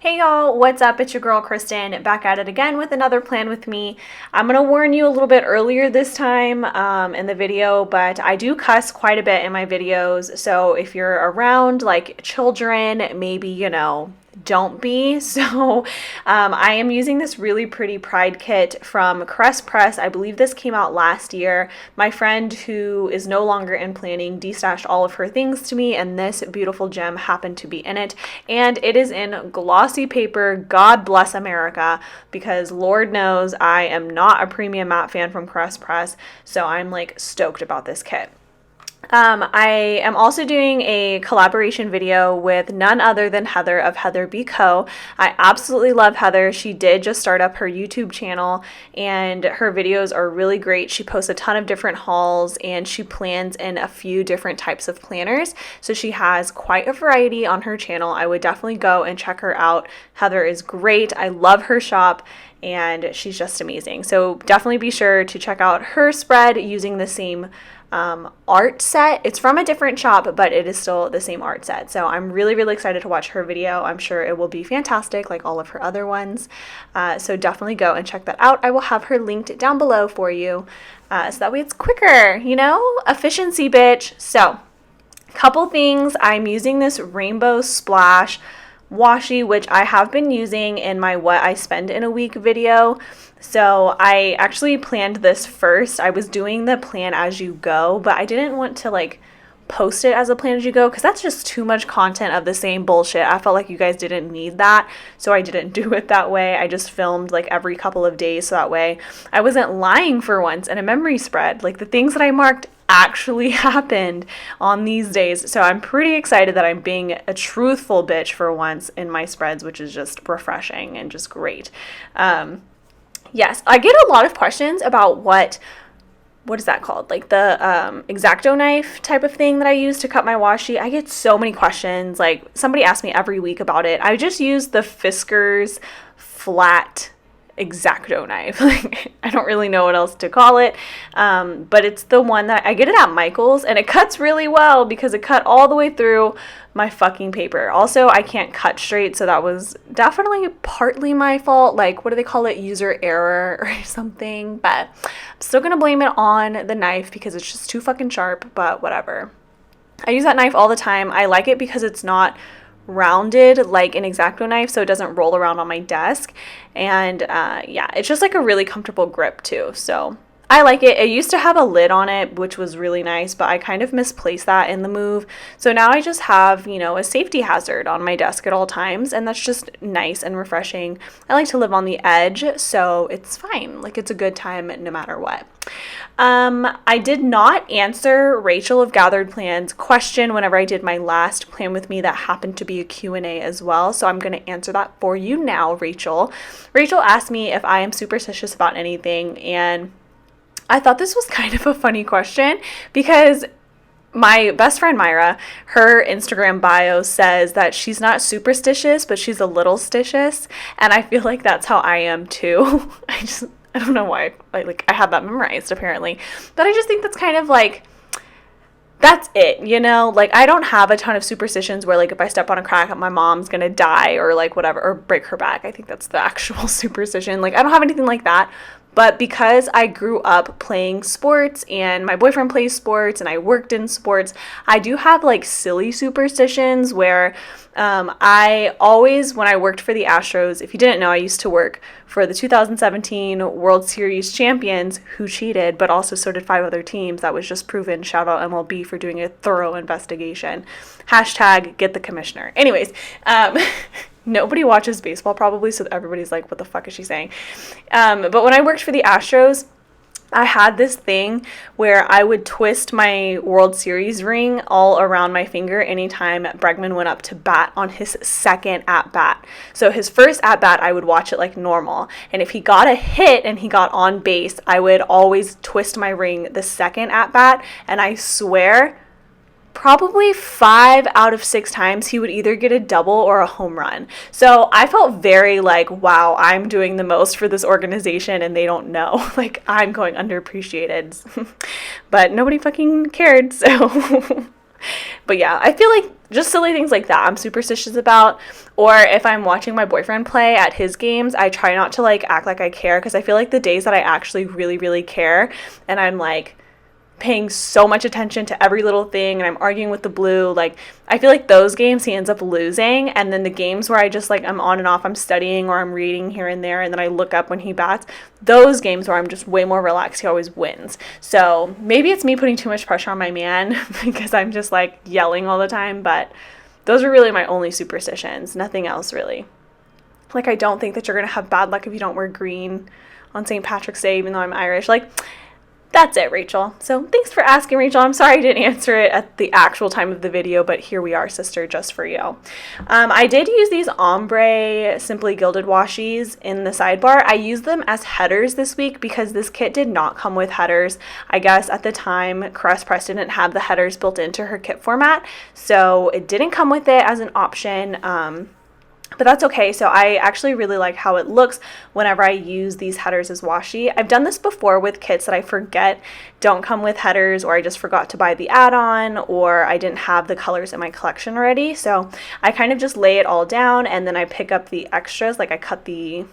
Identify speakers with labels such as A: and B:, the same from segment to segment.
A: Hey y'all, what's up? It's your girl Kristen, back at it again with another plan with me. I'm gonna warn you a little bit earlier this time in the video, but I do cuss quite a bit in my videos, so if you're around like children, maybe, don't be. So I am using this really pretty pride kit from Crest Press. I believe this came out last year. My friend who is no longer in planning destashed all of her things to me, and this beautiful gem happened to be in it. And it is in glossy paper. God bless America, because Lord knows I am not a premium matte fan from Crest Press, so I'm like stoked about this kit. I am also doing a collaboration video with none other than Heather of Heatherbco. I absolutely love Heather. She did just start up her YouTube channel and her videos are really great. She posts a ton of different hauls and she plans in a few different types of planners. So she has quite a variety on her channel. I would definitely go and check her out. Heather is great. I love her shop and she's just amazing. So definitely be sure to check out her spread using the same art set. It's from a different shop, but it is still the same art set. So I'm really, really excited to watch her video. I'm sure it will be fantastic like all of her other ones. So definitely go and check that out. I will have her linked down below for you. So that way it's quicker, efficiency, bitch. So couple things. I'm using this Rainbow Splash washi, which I have been using in my what I spend in a week video. So I actually planned this first. I was doing the plan as you go, but I didn't want to post it as a plan as you go because that's just too much content of the same bullshit. I felt like you guys didn't need that, so I didn't do it that way. I just filmed every couple of days, so that way I wasn't lying for once in a memory spread. The things that I marked actually happened on these days. So I'm pretty excited that I'm being a truthful bitch for once in my spreads, which is just refreshing and just great. Yes, I get a lot of questions about what is that called? The X-Acto knife type of thing that I use to cut my washi. I get so many questions. Somebody asks me every week about it. I just use the Fiskars flat X-Acto knife. I don't really know what else to call it, but it's the one that I get it at Michael's, and it cuts really well because it cut all the way through my fucking paper. Also, I can't cut straight, so that was definitely partly my fault. What do they call it? User error or something, but I'm still gonna blame it on the knife because it's just too fucking sharp, but whatever. I use that knife all the time. I like it because it's not rounded like an X-Acto knife, so it doesn't roll around on my desk, and yeah, it's just a really comfortable grip too, so I like it. It used to have a lid on it, which was really nice, but I kind of misplaced that in the move, so now I just have a safety hazard on my desk at all times, and that's just nice and refreshing. I like to live on the edge, so it's fine. It's a good time no matter what. I did not answer Rachel of Gathered Plans' question whenever I did my last plan with me that happened to be a Q&A as well, so I'm going to answer that for you now, Rachel. Rachel asked me if I am superstitious about anything, and I thought this was kind of a funny question because my best friend Myra, her Instagram bio says that she's not superstitious, but she's a little stitious, and I feel like that's how I am too. I don't know why I had that memorized apparently, but I just think that's kind of that's it, I don't have a ton of superstitions where if I step on a crack, my mom's gonna die or whatever, or break her back. I think that's the actual superstition. I don't have anything like that. But because I grew up playing sports and my boyfriend plays sports and I worked in sports, I do have silly superstitions where I always, when I worked for the Astros, if you didn't know, I used to work for the 2017 World Series champions who cheated, but also so did 5 other teams. That was just proven. Shout out MLB for doing a thorough investigation. # get the commissioner. Anyways, nobody watches baseball probably, so everybody's like, what the fuck is she saying? But when I worked for the Astros, I had this thing where I would twist my World Series ring all around my finger anytime Bregman went up to bat on his second at-bat. So his first at-bat, I would watch it like normal. And if he got a hit and he got on base, I would always twist my ring the second at-bat. And I swear, probably 5 out of 6 times he would either get a double or a home run. So I felt very wow, I'm doing the most for this organization and they don't know. I'm going underappreciated. But nobody fucking cared, so. But yeah, I feel just silly things like that I'm superstitious about. Or if I'm watching my boyfriend play at his games, I try not to like act like I care, because I feel like the days that I actually really, really care and I'm like paying so much attention to every little thing and I'm arguing with the blue, like I feel like those games he ends up losing. And then the games where I just like I'm on and off, I'm studying or I'm reading here and there, and then I look up when he bats, those games where I'm just way more relaxed, he always wins. So maybe it's me putting too much pressure on my man because I'm just like yelling all the time, but those are really my only superstitions, nothing else really. Like I don't think that you're gonna have bad luck if you don't wear green on St. Patrick's Day, even though I'm Irish. Like, that's it, Rachel. So thanks for asking, Rachel. I'm sorry I didn't answer it at the actual time of the video, but here we are, sister, just for you. I did use these ombre Simply Gilded washies in the sidebar. I used them as headers this week because this kit did not come with headers. I guess at the time, Caress Press didn't have the headers built into her kit format, so it didn't come with it as an option. But that's okay. So I actually really like how it looks whenever I use these headers as washi. I've done this before with kits that I forget don't come with headers, or I just forgot to buy the add-on, or I didn't have the colors in my collection already. So I kind of just lay it all down and then I pick up the extras, like I cut the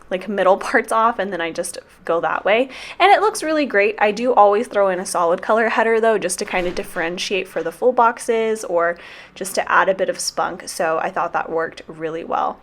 A: like middle parts off and then I just go that way, and it looks really great. I do always throw in a solid color header though, just to kind of differentiate for the full boxes or just to add a bit of spunk, so I thought that worked really well.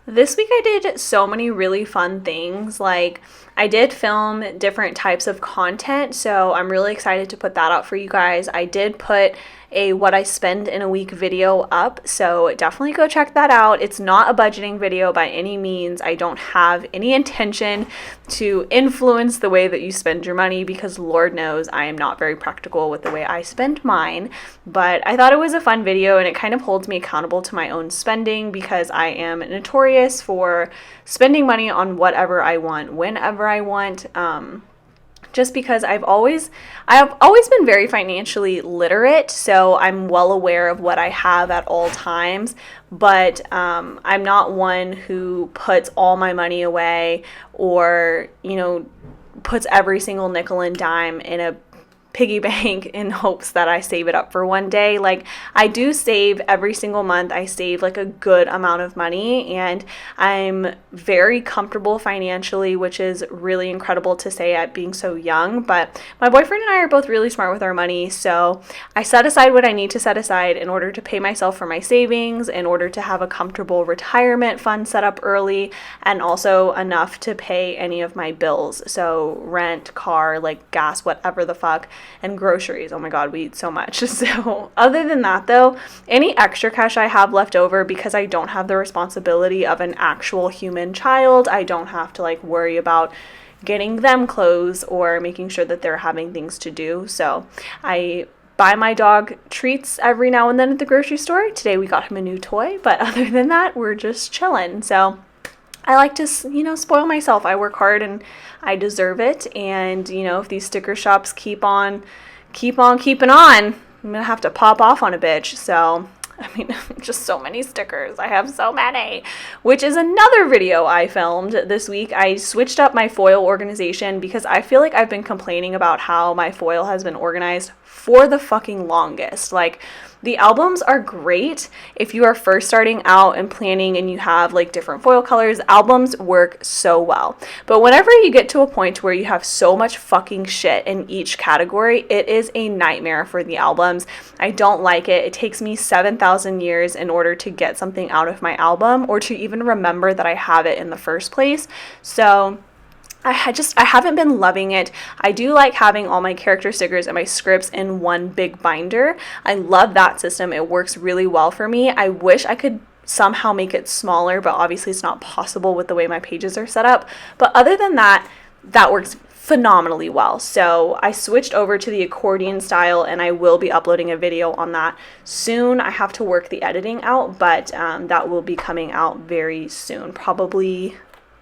A: This week I did so many really fun things. Like I did film different types of content, so I'm really excited to put that out for you guys. I did put a what I spend in a week video up, so definitely go check that out. It's not a budgeting video by any means. I don't have any intention to influence the way that you spend your money, because Lord knows I am not very practical with the way I spend mine, but I thought it was a fun video and it kind of holds me accountable to my own spending, because I am notorious for spending money on whatever I want whenever I want. Just because I have always been very financially literate, so I'm well aware of what I have at all times, but I'm not one who puts all my money away, or, you know, puts every single nickel and dime in a piggy bank in hopes that I save it up for one day. Like I do save every single month. I save like a good amount of money, and I'm very comfortable financially, which is really incredible to say at being so young. But my boyfriend and I are both really smart with our money, so I set aside what I need to set aside in order to pay myself for my savings, in order to have a comfortable retirement fund set up early, and also enough to pay any of my bills. So rent, car, like gas, whatever the fuck, and groceries. Oh my god, we eat so much. So other than that though, any extra cash I have left over, because I don't have the responsibility of an actual human child, I don't have to like worry about getting them clothes or making sure that they're having things to do. So I buy my dog treats every now and then at the grocery store. Today we got him a new toy, but other than that, we're just chilling. So I like to, you know, spoil myself. I work hard and I deserve it. And, you know, if these sticker shops keep on keeping on, I'm going to have to pop off on a bitch. So, I mean, just so many stickers. I have so many, which is another video I filmed this week. I switched up my foil organization because I feel like I've been complaining about how my foil has been organized for the fucking longest. Like, the albums are great if you are first starting out and planning and you have like different foil colors. Albums work so well. But whenever you get to a point where you have so much fucking shit in each category, it is a nightmare for the albums. I don't like it. It takes me 7,000 years in order to get something out of my album, or to even remember that I have it in the first place. So I haven't been loving it. I do like having all my character stickers and my scripts in one big binder. I love that system. It works really well for me. I wish I could somehow make it smaller, but obviously it's not possible with the way my pages are set up. But other than that, that works phenomenally well. So I switched over to the accordion style, and I will be uploading a video on that soon. I have to work the editing out, but that will be coming out very soon, probably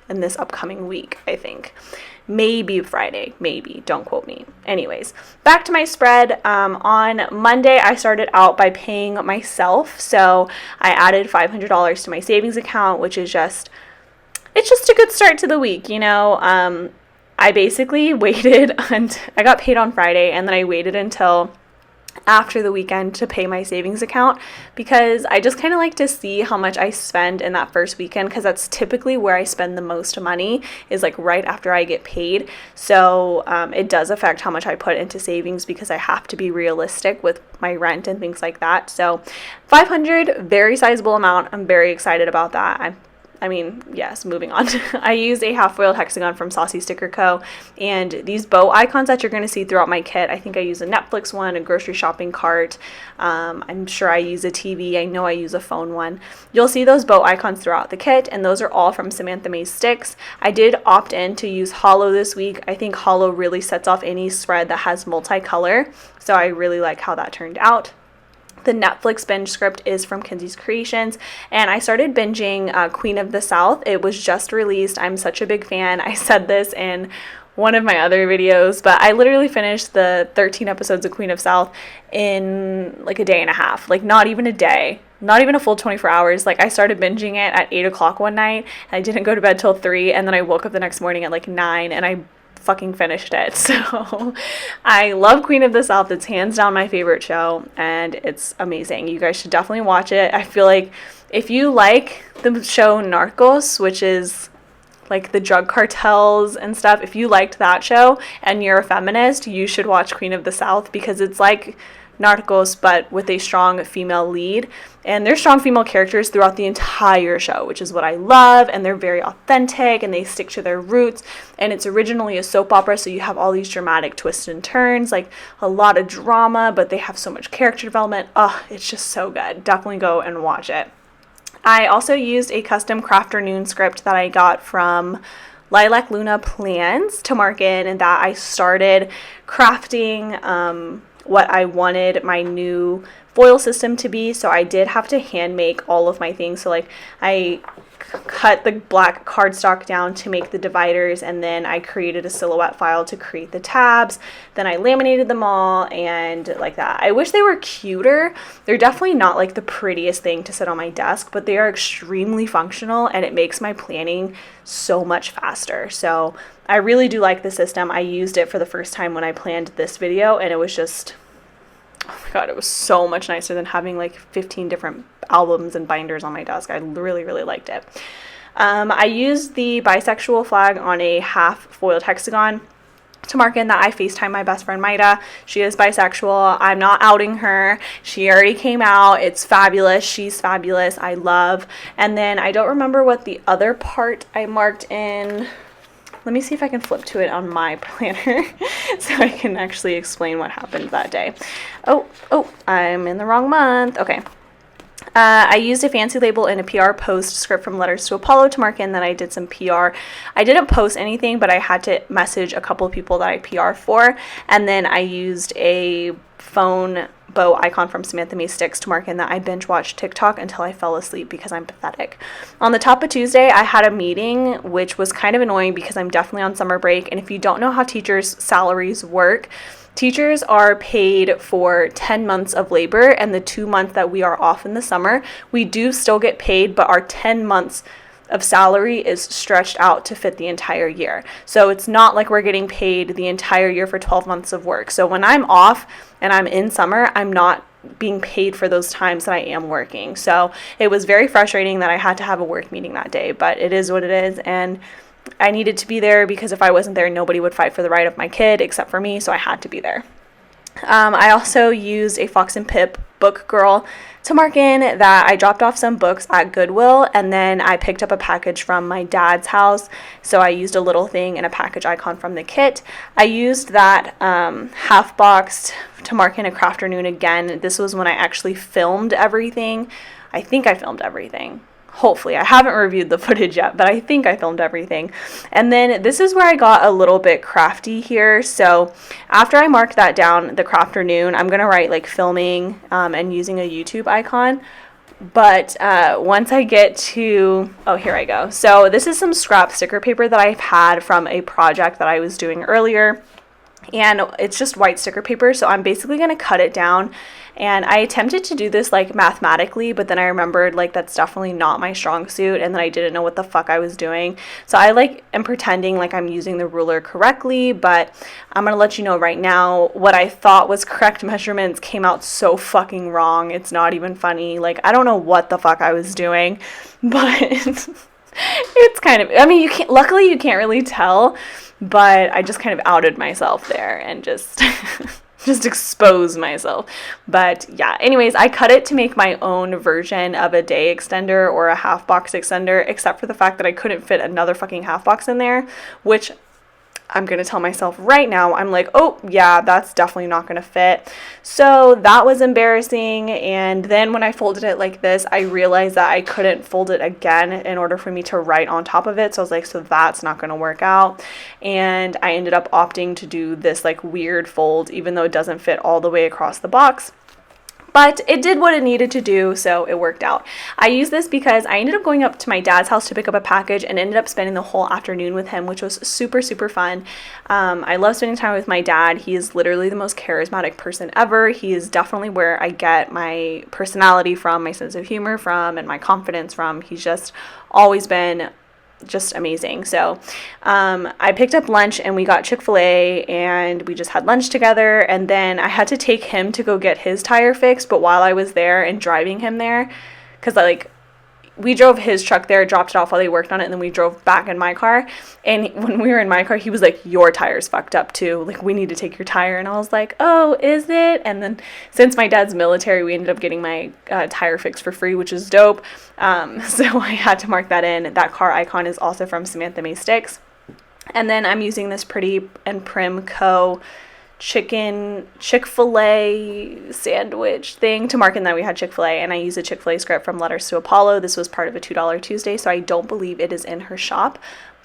A: in this upcoming week, I think. Maybe Friday, maybe, don't quote me. Anyways, back to my spread. On Monday, I started out by paying myself. So I added $500 to my savings account, which is it's just a good start to the week, you know. I basically waited, and I got paid on Friday, and then I waited until after the weekend to pay my savings account, because I just kind of like to see how much I spend in that first weekend, because that's typically where I spend the most money, is like right after I get paid. So it does affect how much I put into savings, because I have to be realistic with my rent and things like that. So 500, very sizable amount. I'm very excited about that. I mean, yes, moving on. I use a half-foiled hexagon from Saucy Sticker Co. And these bow icons that you're going to see throughout my kit, I think I use a Netflix one, a grocery shopping cart. I'm sure I use a TV. I know I use a phone one. You'll see those bow icons throughout the kit, and those are all from Samantha Mae Sticks. I did opt in to use hollow this week. I think hollow really sets off any spread that has multicolor, so I really like how that turned out. The Netflix binge script is from Kinsey's Creations, and I started binging Queen of the South. It was just released. I'm such a big fan. I said this in one of my other videos, but I literally finished the 13 episodes of Queen of South in like a day and a half. Like, not even a day, not even a full 24 hours. Like, I started binging it at 8 o'clock one night, and I didn't go to bed till 3, and then I woke up the next morning at like 9, and I fucking finished it. So I love Queen of the South. It's hands down my favorite show, and it's amazing. You guys should definitely watch it. I feel like if you like the show Narcos, which is like the drug cartels and stuff, if you liked that show and you're a feminist, you should watch Queen of the South, because it's like Narcos but with a strong female lead, and there's strong female characters throughout the entire show, which is what I love, and they're very authentic and they stick to their roots, and it's originally a soap opera, so you have all these dramatic twists and turns, like a lot of drama, but they have so much character development. It's just so good. Definitely go and watch it. I also used a custom Crafternoon script that I got from Lilac Luna Plans to mark in, and that I started crafting what I wanted my new foil system to be. So I did have to hand make all of my things. So like I cut the black cardstock down to make the dividers, and then I created a silhouette file to create the tabs. Then I laminated them all, and like that. I wish they were cuter. They're definitely not like the prettiest thing to sit on my desk, but they are extremely functional, and it makes my planning so much faster. So I really do like the system. I used it for the first time when I planned this video, and it was just, oh my god, it was so much nicer than having like 15 different albums and binders on my desk. I really, really liked it. I used the bisexual flag on a half foiled hexagon to mark in that I FaceTime my best friend Maida. She is bisexual. I'm not outing her. She already came out. It's fabulous. She's fabulous. I love. And then I don't remember what the other part I marked in. Let me see if I can flip to it on my planner so I can actually explain what happened that day. Oh, I'm in the wrong month. Okay. I used a fancy label in a PR post script from Letters to Apollo to mark in that I did some PR. I didn't post anything, but I had to message a couple of people that I PR for. And then I used a phone bow icon from Samantha Mae Sticks to mark in that I binge watched TikTok until I fell asleep because I'm pathetic. On the top of Tuesday, I had a meeting, which was kind of annoying because I'm definitely on summer break. And if you don't know how teachers' salaries work, teachers are paid for 10 months of labor, and the 2 months that we are off in the summer, we do still get paid, but our 10 months of salary is stretched out to fit the entire year. So it's not like we're getting paid the entire year for 12 months of work. So when I'm off and I'm in summer, I'm not being paid for those times that I am working. So it was very frustrating that I had to have a work meeting that day, but it is what it is, and I needed to be there because if I wasn't there, nobody would fight for the right of my kid except for me, so I had to be there. I also used a Fox and Pip book girl to mark in that I dropped off some books at Goodwill, and then I picked up a package from my dad's house, so I used a little thing and a package icon from the kit. I used that half box to mark in a Crafternoon again. This was when I actually filmed everything. I think I filmed everything. Hopefully. I haven't reviewed the footage yet, but I think I filmed everything. And then this is where I got a little bit crafty here. So after I mark that down, the Crafternoon, I'm going to write like filming and using a YouTube icon. But once I get to, oh, here I go. So this is some scrap sticker paper that I've had from a project that I was doing earlier. and it's just white sticker paper, so I'm basically going to cut it down. And I attempted to do this like mathematically, but then I remembered like that's definitely not my strong suit, and then I didn't know what the fuck I was doing. So I like am pretending like I'm using the ruler correctly, but I'm going to let you know right now, what I thought was correct measurements came out so fucking wrong. It's not even funny. Like, I don't know what the fuck I was doing, but it's kind of, I mean, luckily you can't really tell, but I just kind of outed myself there and just just expose myself. But yeah, anyways, I cut it to make my own version of a day extender or a half box extender, except for the fact that I couldn't fit another fucking half box in there, which I'm going to tell myself right now, I'm like, oh yeah, that's definitely not going to fit. So that was embarrassing. And then when I folded it like this, I realized that I couldn't fold it again in order for me to write on top of it. So I was like, so that's not going to work out. And I ended up opting to do this like weird fold, even though it doesn't fit all the way across the box. But it did what it needed to do, so it worked out. I used this because I ended up going up to my dad's house to pick up a package and ended up spending the whole afternoon with him, which was super, super fun. I love spending time with my dad. He is literally the most charismatic person ever. He is definitely where I get my personality from, my sense of humor from, and my confidence from. He's just always been just amazing. So I picked up lunch and we got Chick-fil-A and we just had lunch together, and then I had to take him to go get his tire fixed. But while I was there and driving him there, because we drove his truck there, dropped it off while they worked on it, and then we drove back in my car. And when we were in my car, he was like, your tire's fucked up too, like we need to take your tire. And I was like, oh, is it? And then since my dad's military, we ended up getting my tire fixed for free, which is dope. So I had to mark that in. That car icon is also from Samantha Mae Sticks. And then I'm using this Pretty and Prim Co. Chick-fil-A sandwich thing to mark in that we had Chick-fil-A, and I used a Chick-fil-A script from Letters to Apollo. This was part of a $2 Tuesday, so I don't believe it is in her shop,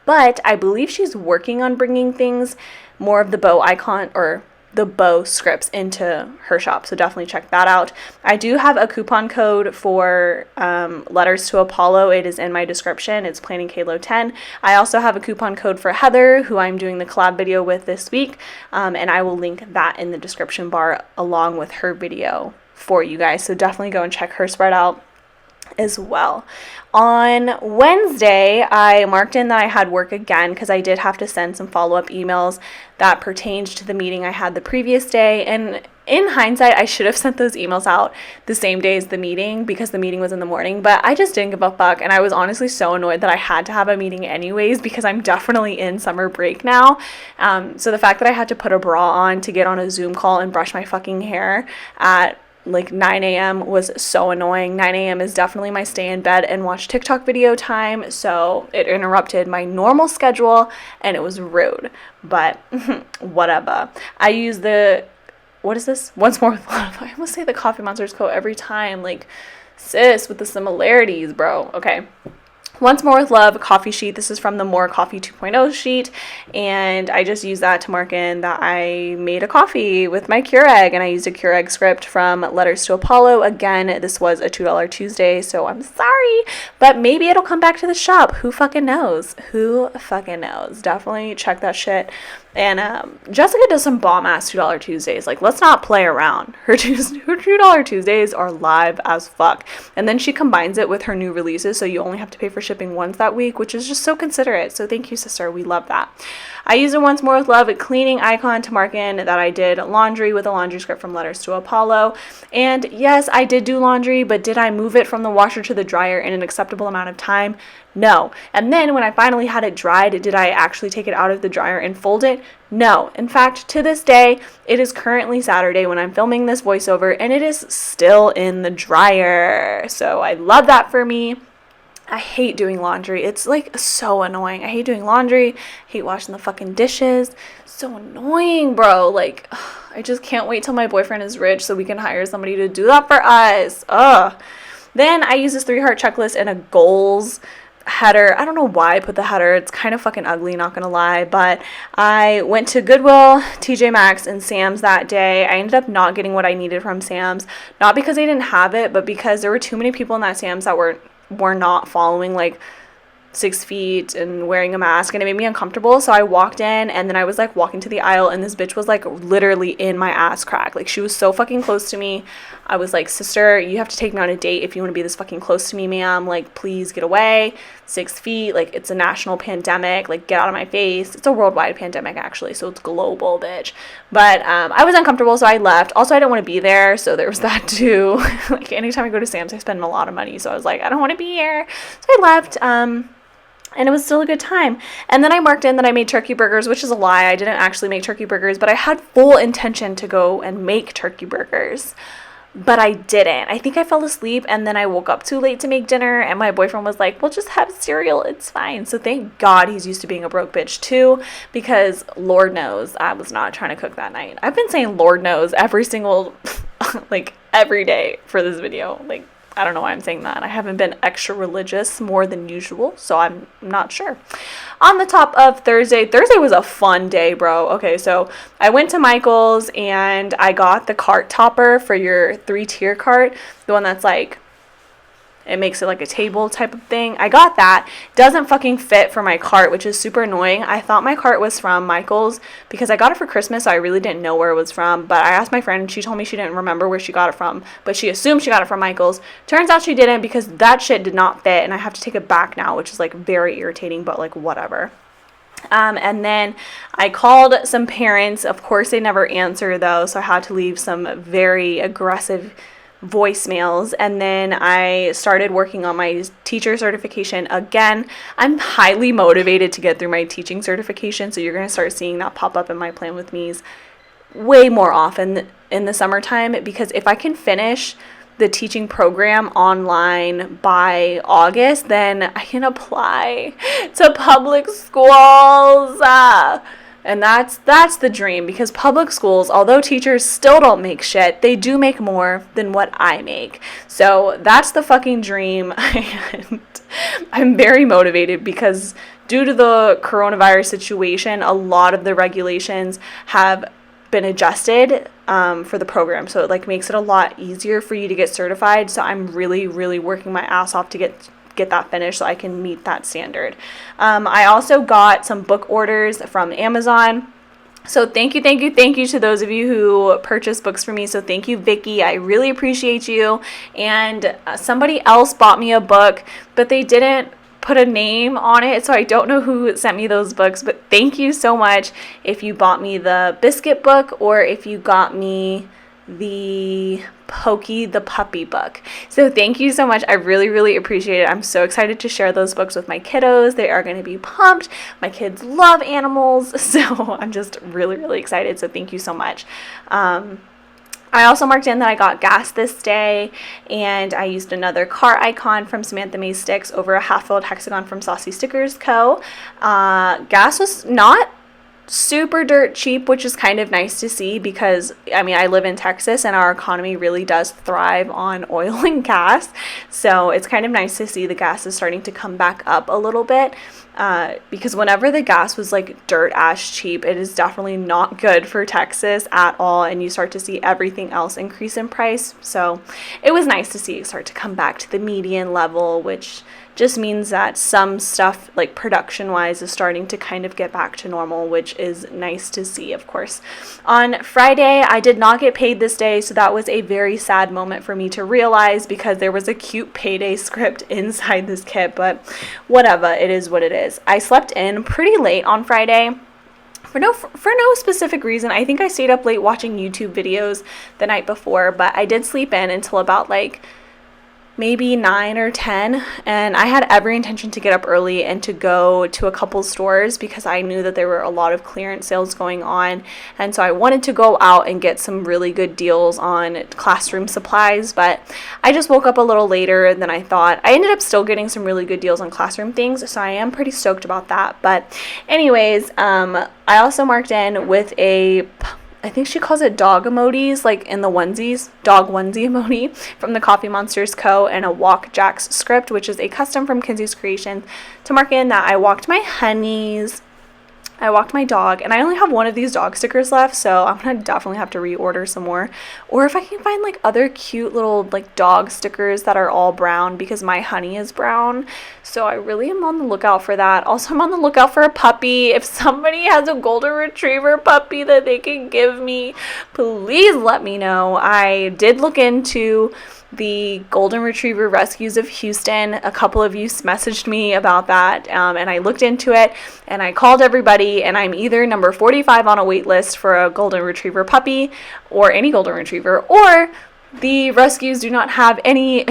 A: but I believe she's working on bringing things, more of the bow icon or the bow scripts, into her shop, so definitely check that out. I do have a coupon code for Letters to Apollo. It is in my description. It's Planning Kalo 10. I also have a coupon code for Heather, who I'm doing the collab video with this week, and I will link that in the description bar along with her video for you guys, so definitely go and check her spread out as well. On Wednesday, I marked in that I had work again because I did have to send some follow-up emails that pertained to the meeting I had the previous day. And in hindsight, I should have sent those emails out the same day as the meeting because the meeting was in the morning, but I just didn't give a fuck. And I was honestly so annoyed that I had to have a meeting anyways because I'm definitely in summer break now. So the fact that I had to put a bra on to get on a Zoom call and brush my fucking hair at like 9 a.m. was so annoying. 9 a.m. is definitely my stay in bed and watch TikTok video time, so it interrupted my normal schedule and it was rude, but whatever. I use the, what is this? Once More with Love. I almost say the Coffee Monsters quote every time, like, sis, with the similarities, bro. Okay. Once More with Love coffee sheet. This is from the More Coffee 2.0 sheet, and I just used that to mark in that I made a coffee with my Keurig, and I used a Keurig script from Letters to Apollo. Again, this was a $2 Tuesday, so I'm sorry, but maybe it'll come back to the shop. Who fucking knows? Who fucking knows? Definitely check that shit. And Jessica does some bomb-ass $2 Tuesdays. Like, let's not play around. Her $2 Tuesdays are live as fuck. And then she combines it with her new releases, so you only have to pay for shipping once that week, which is just so considerate. So thank you, sister. We love that. I used a Once More with Love a cleaning icon to mark in that I did laundry with a laundry script from Letters to Apollo. And yes, I did do laundry, but did I move it from the washer to the dryer in an acceptable amount of time? No. And then when I finally had it dried, did I actually take it out of the dryer and fold it? No. In fact, to this day, it is currently Saturday when I'm filming this voiceover, and it is still in the dryer. So I love that for me. I hate doing laundry. It's like so annoying. I hate doing laundry. I hate washing the fucking dishes. So annoying, bro. Like, I just can't wait till my boyfriend is rich so we can hire somebody to do that for us. Then I use this 3-heart checklist and a goals header. I don't know why I put the header. It's kind of fucking ugly, not gonna lie, but I went to Goodwill, TJ Maxx, and Sam's that day. I ended up not getting what I needed from Sam's, not because I didn't have it, but because there were too many people in that Sam's that were not following like 6 feet and wearing a mask, and it made me uncomfortable. So I walked in, and then I was like walking to the aisle, and this bitch was like literally in my ass crack. Like, she was so fucking close to me. I was like, sister, you have to take me on a date if you want to be this fucking close to me, ma'am. Like, please get away. 6 feet, like, it's a national pandemic. Like, get out of my face. It's a worldwide pandemic, actually, so it's global, bitch. But I was uncomfortable, so I left. Also, I didn't want to be there, so there was that too. Like, anytime I go to Sam's, I spend a lot of money, so I was like, I don't want to be here. So I left. And it was still a good time. And then I marked in that I made turkey burgers, which is a lie. I didn't actually make turkey burgers, but I had full intention to go and make turkey burgers. But I didn't. I think I fell asleep, and then I woke up too late to make dinner, and my boyfriend was like, well, just have cereal. It's fine. So thank God he's used to being a broke bitch too, because Lord knows I was not trying to cook that night. I've been saying Lord knows every single, like, every day for this video. Like, I don't know why I'm saying that. I haven't been extra religious more than usual, so I'm not sure. On the top of Thursday was a fun day, bro. Okay, so I went to Michael's and I got the cart topper for your 3-tier cart, the one that's like, it makes it like a table type of thing. I got that. Doesn't fucking fit for my cart, which is super annoying. I thought my cart was from Michael's because I got it for Christmas, so I really didn't know where it was from. But I asked my friend, and she told me she didn't remember where she got it from, but she assumed she got it from Michael's. Turns out she didn't, because that shit did not fit, and I have to take it back now, which is like very irritating, but like whatever. And then I called some parents. Of course, they never answer though, so I had to leave some very aggressive voicemails. And then I started working on my teacher certification again. I'm highly motivated to get through my teaching certification, so you're going to start seeing that pop up in my plan with me's way more often in the summertime, because if I can finish the teaching program online by August, then I can apply to public schools. And that's the dream, because public schools, although teachers still don't make shit, they do make more than what I make. So that's the fucking dream. And I'm very motivated because due to the coronavirus situation, a lot of the regulations have been adjusted for the program. So it like makes it a lot easier for you to get certified. So I'm really, really working my ass off to get that finished so I can meet that standard. I also got some book orders from Amazon. So thank you to those of you who purchased books for me. So thank you, Vicky. I really appreciate you. And somebody else bought me a book, but they didn't put a name on it, so I don't know who sent me those books, but thank you so much if you bought me the Biscuit book or if you got me the Pokey the Puppy book. So thank you so much. I really, really appreciate it. I'm so excited to share those books with my kiddos. They are going to be pumped. My kids love animals, so I'm just really, really excited. So thank you so much. I also marked in that I got gas this day, and I used another car icon from Samantha Mae Sticks over a half-filled hexagon from Saucy Stickers Co. Gas was not super dirt cheap, which is kind of nice to see because, I mean, I live in Texas and our economy really does thrive on oil and gas. So it's kind of nice to see the gas is starting to come back up a little bit. Because whenever the gas was like dirt ash cheap, it is definitely not good for Texas at all, and you start to see everything else increase in price. So it was nice to see it start to come back to the median level, which just means that some stuff like production wise is starting to kind of get back to normal, which is nice to see, of course. On Friday, I did not get paid this day, so that was a very sad moment for me to realize because there was a cute payday script inside this kit, but whatever, it is what it is. I slept in pretty late on Friday. For no specific reason. I think I stayed up late watching YouTube videos the night before, but I did sleep in until about like maybe 9 or 10, and I had every intention to get up early and to go to a couple stores because I knew that there were a lot of clearance sales going on, and so I wanted to go out and get some really good deals on classroom supplies, but I just woke up a little later than I thought. I ended up still getting some really good deals on classroom things, so I am pretty stoked about that. But anyways, I also marked in with a, I think she calls it dog emojis, like in the onesies, dog onesie emoji from the Coffee Monsters Co. and a Walk Jack's script, which is a custom from Kinsey's Creations, to mark in that I walked my honeys. I walked my dog, and I only have one of these dog stickers left, so I'm gonna definitely have to reorder some more. Or if I can find like other cute little like dog stickers that are all brown, because my honey is brown. So I really am on the lookout for that. Also, I'm on the lookout for a puppy. If somebody has a golden retriever puppy that they can give me, please let me know. I did look into the golden retriever rescues of Houston. A couple of you messaged me about that, and I looked into it, and I called everybody, and I'm either number 45 on a wait list for a golden retriever puppy, or any golden retriever, or the rescues do not have any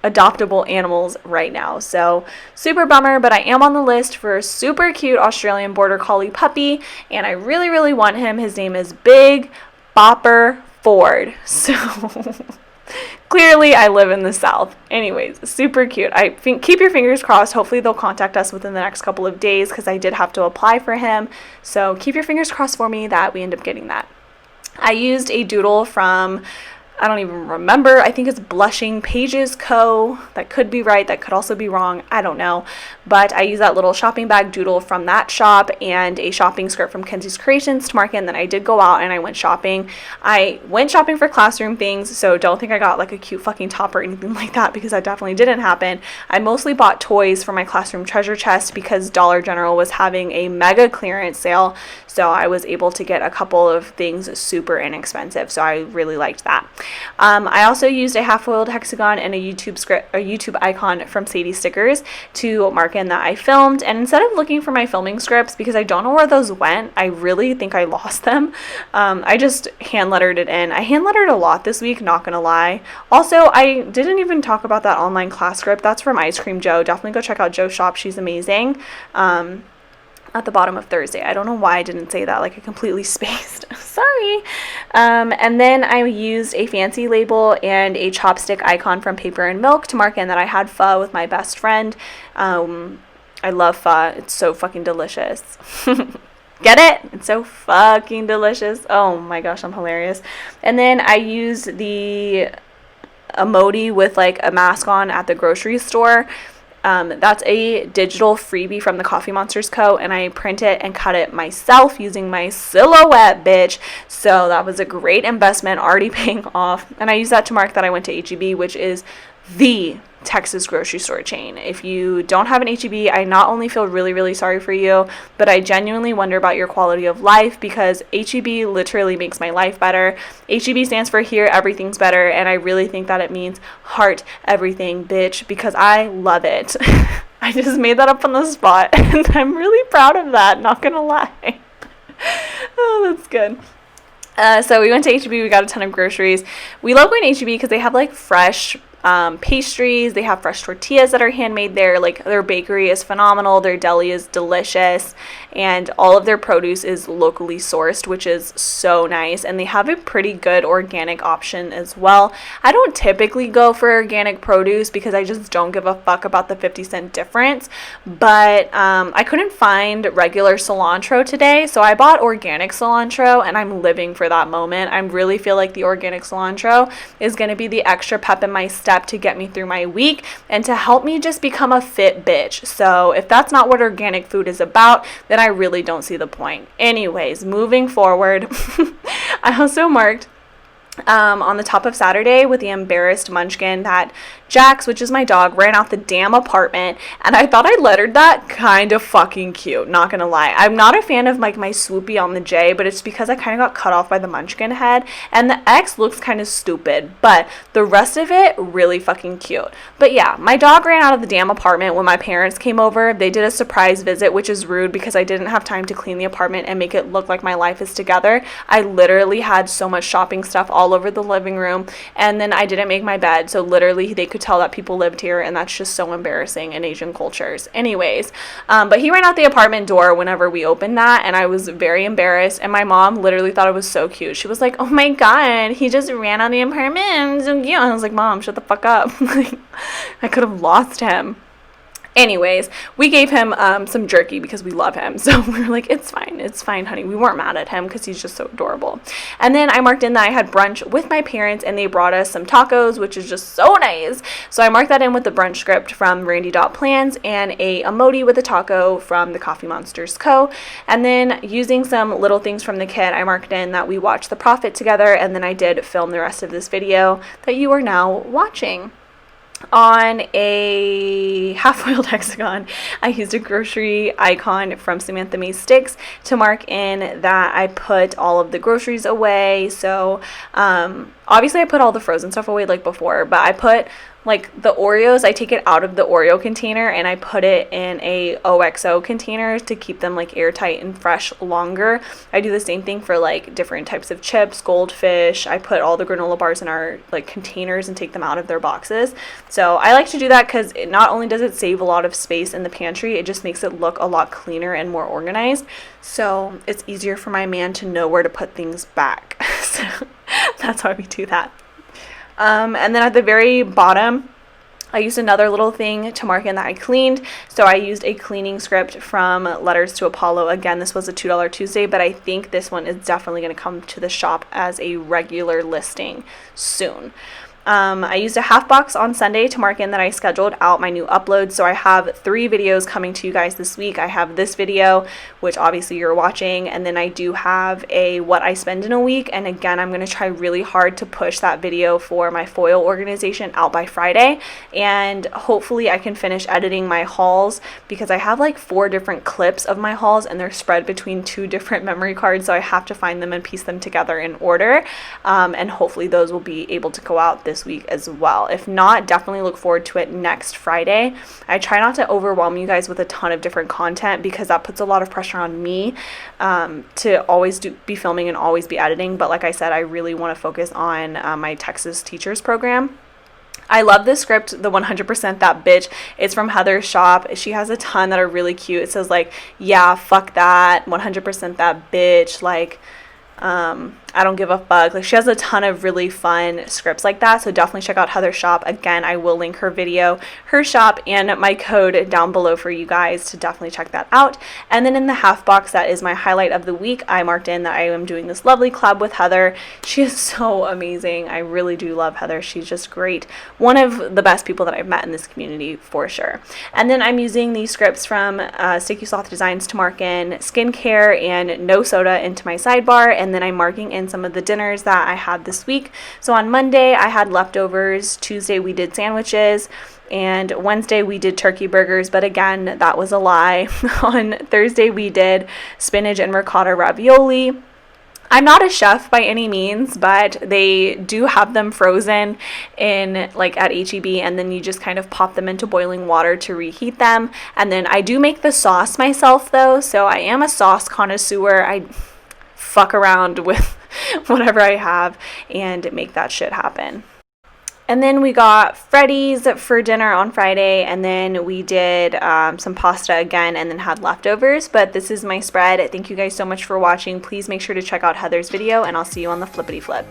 A: adoptable animals right now. So super bummer, but I am on the list for a super cute Australian Border Collie puppy, and I really, really want him. His name is Big Bopper Ford. So clearly I live in the South. Anyways, super cute. I think keep your fingers crossed. Hopefully they'll contact us within the next couple of days, because I did have to apply for him. So keep your fingers crossed for me that we end up getting that. I used a doodle from, I don't even remember, I think it's Blushing Pages Co. That could be right, that could also be wrong, I don't know. But I used that little shopping bag doodle from that shop and a shopping skirt from Kenzie's Creations to mark in. Then I did go out and I went shopping. I went shopping for classroom things, so don't think I got like a cute fucking top or anything like that, because that definitely didn't happen. I mostly bought toys for my classroom treasure chest because Dollar General was having a mega clearance sale, so I was able to get a couple of things super inexpensive, so I really liked that. I also used a half-foiled hexagon and a YouTube icon from Sadie Stickers to mark in that I filmed. And instead of looking for my filming scripts, because I don't know where those went, I really think I lost them. I just hand-lettered it in. I hand-lettered a lot this week, not gonna lie. Also, I didn't even talk about that online class script. That's from Ice Cream Joe. Definitely go check out Joe's shop. She's amazing. At the bottom of Thursday. I don't know why I didn't say that, like I completely spaced. Sorry. And then I used a fancy label and a chopstick icon from Paper and Milk to mark in that I had pho with my best friend. I love pho. It's so fucking delicious. Get it? It's so fucking delicious. Oh my gosh, I'm hilarious. And then I used the emoji with like a mask on at the grocery store. That's a digital freebie from the Coffee Monsters Co. And I print it and cut it myself using my Silhouette, bitch. So that was a great investment, already paying off. And I use that to mark that I went to H-E-B, which is the Texas grocery store chain. If you don't have an H-E-B, I not only feel really, really sorry for you, but I genuinely wonder about your quality of life, because H-E-B literally makes my life better. H-E-B stands for Here Everything's Better, and I really think that it means heart everything, bitch, because I love it. I just made that up on the spot, and I'm really proud of that, not gonna lie. Oh, that's good. So we went to H-E-B, we got a ton of groceries. We love going to H-E-B because they have like fresh pastries, they have fresh tortillas that are handmade there, like their bakery is phenomenal, their deli is delicious, and all of their produce is locally sourced, which is so nice, and they have a pretty good organic option as well. I don't typically go for organic produce because I just don't give a fuck about the 50-cent difference, but I couldn't find regular cilantro today, so I bought organic cilantro, and I'm living for that moment. I really feel like the organic cilantro is going to be the extra pep in my step to get me through my week and to help me just become a fit bitch. So if that's not what organic food is about, then I really don't see the point. Anyways, moving forward, I also marked on the top of Saturday with the embarrassed munchkin that Jax, which is my dog, ran out the damn apartment, and I thought I lettered that kind of fucking cute, not gonna lie. I'm not a fan of like my swoopy on the J, but it's because I kind of got cut off by the munchkin head, and the X looks kind of stupid, but the rest of it really fucking cute. But yeah, my dog ran out of the damn apartment when my parents came over. They did a surprise visit, which is rude because I didn't have time to clean the apartment and make it look like my life is together. I literally had so much shopping stuff all over the living room, and then I didn't make my bed, so literally they could tell that people lived here, and that's just so embarrassing in Asian cultures. Anyways, but he ran out the apartment door whenever we opened that, and I was very embarrassed, and my mom literally thought it was so cute. She was like, oh my god, he just ran out the apartment, so cute. I was like, Mom, shut the fuck up. I could have lost him. Anyways, we gave him some jerky because we love him. So we were like, it's fine, honey. We weren't mad at him because he's just so adorable. And then I marked in that I had brunch with my parents and they brought us some tacos, which is just so nice. So I marked that in with the brunch script from Randy.Plans and a emoji with a taco from the Coffee Monsters Co. And then using some little things from the kit, I marked in that we watched The Prophet together, and then I did film the rest of this video that you are now watching. On a half-foiled hexagon, I used a grocery icon from Samantha Mae Sticks to mark in that I put all of the groceries away. So obviously I put all the frozen stuff away like before, but I put like the Oreos, I take it out of the Oreo container and I put it in a OXO container to keep them like airtight and fresh longer. I do the same thing for like different types of chips, Goldfish. I put all the granola bars in our like containers and take them out of their boxes. So I like to do that because not only does it save a lot of space in the pantry, it just makes it look a lot cleaner and more organized. So it's easier for my man to know where to put things back. So that's why we do that. And then at the very bottom, I used another little thing to mark in that I cleaned. So I used a cleaning script from Letters to Apollo. Again, this was a $2 Tuesday, but I think this one is definitely going to come to the shop as a regular listing soon. I used a half box on Sunday to mark in that I scheduled out my new uploads. So I have 3 videos coming to you guys this week. I have this video, which obviously you're watching, and then I do have a what I spend in a week. And again, I'm going to try really hard to push that video for my foil organization out by Friday. And hopefully I can finish editing my hauls because I have like 4 different clips of my hauls and they're spread between 2 different memory cards. So I have to find them and piece them together in order. And hopefully those will be able to go out this week as well. If not, definitely look forward to it next Friday. I try not to overwhelm you guys with a ton of different content because that puts a lot of pressure on me to always be filming and always be editing. But like I said, I really want to focus on my Texas Teachers Program. I love this script, the 100% That Bitch. It's from Heather's shop. She has a ton that are really cute. It says like, yeah, fuck that, 100% that bitch, like, I don't give a fuck. Like, she has a ton of really fun scripts like that, so definitely check out Heather's shop. Again, I will link her video, her shop, and my code down below for you guys to definitely check that out. And then in the half box, that is my highlight of the week. I marked in that I am doing this lovely collab with Heather. She is so amazing. I really do love Heather. She's just great. One of the best people that I've met in this community for sure. And then I'm using these scripts from Sticky Sloth Designs to mark in skincare and no soda into my sidebar, and then I'm marking in some of the dinners that I had this week. So on Monday I had leftovers, Tuesday we did sandwiches, and Wednesday we did turkey burgers, but again, that was a lie. On Thursday we did spinach and ricotta ravioli. I'm not a chef by any means, but they do have them frozen in like at H-E-B, and then you just kind of pop them into boiling water to reheat them. And then I do make the sauce myself though, so I am a sauce connoisseur. I fuck around with whatever I have and make that shit happen. And then we got Freddy's for dinner on Friday, and then we did some pasta again and then had leftovers. But this is my spread. Thank you guys so much for watching. Please make sure to check out Heather's video, and I'll see you on the flippity flip.